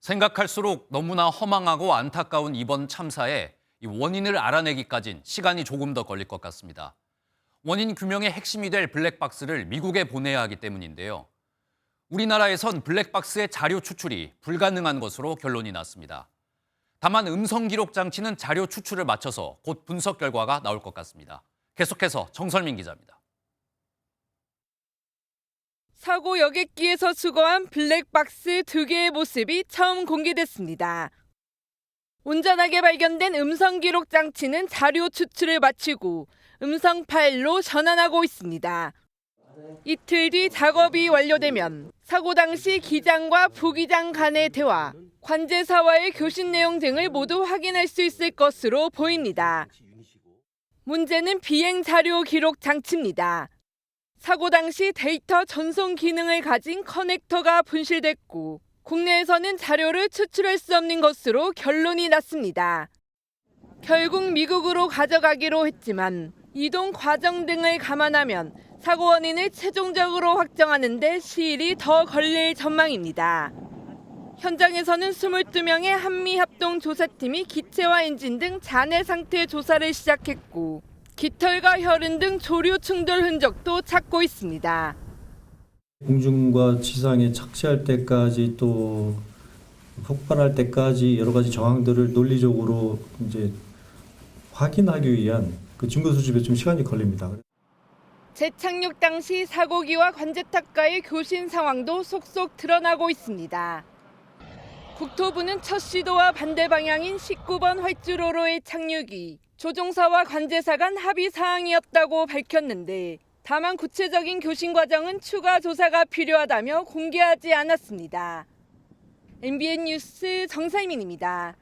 생각할수록 너무나 허망하고 안타까운 이번 참사에 이 원인을 알아내기까진 시간이 조금 더 걸릴 것 같습니다. 원인 규명의 핵심이 될 블랙박스를 미국에 보내야 하기 때문인데요. 우리나라에선 블랙박스의 자료 추출이 불가능한 것으로 결론이 났습니다. 다만 음성 기록 장치는 자료 추출을 마쳐서 곧 분석 결과가 나올 것 같습니다. 계속해서 정설민 기자입니다. 사고 여객기에서 수거한 블랙박스 2개의 모습이 처음 공개됐습니다. 온전하게 발견된 음성 기록 장치는 자료 추출을 마치고 음성 파일로 전환하고 있습니다. 이틀 뒤 작업이 완료되면 사고 당시 기장과 부기장 간의 대화, 관제사와의 교신 내용 등을 모두 확인할 수 있을 것으로 보입니다. 문제는 비행 자료 기록 장치입니다. 사고 당시 데이터 전송 기능을 가진 커넥터가 분실됐고 국내에서는 자료를 추출할 수 없는 것으로 결론이 났습니다. 결국 미국으로 가져가기로 했지만 이동 과정 등을 감안하면 사고 원인을 최종적으로 확정하는 데 시일이 더 걸릴 전망입니다. 현장에서는 22명의 한미합동조사팀이 기체와 엔진 등 잔해 상태 조사를 시작했고 깃털과 혈흔 등 조류 충돌 흔적도 찾고 있습니다. 공중과 지상에 착지할 때까지 또 폭발할 때까지 여러 가지 정황들을 논리적으로 이제 확인하기 위한 그 증거 수집에 좀 시간이 걸립니다. 재착륙 당시 사고기와 관제탑과의 교신 상황도 속속 드러나고 있습니다. 국토부는 첫 시도와 반대 방향인 19번 활주로로의 착륙이 조종사와 관제사 간 합의 사항이었다고 밝혔는데 다만 구체적인 교신 과정은 추가 조사가 필요하다며 공개하지 않았습니다. MBN 뉴스 정설민입니다.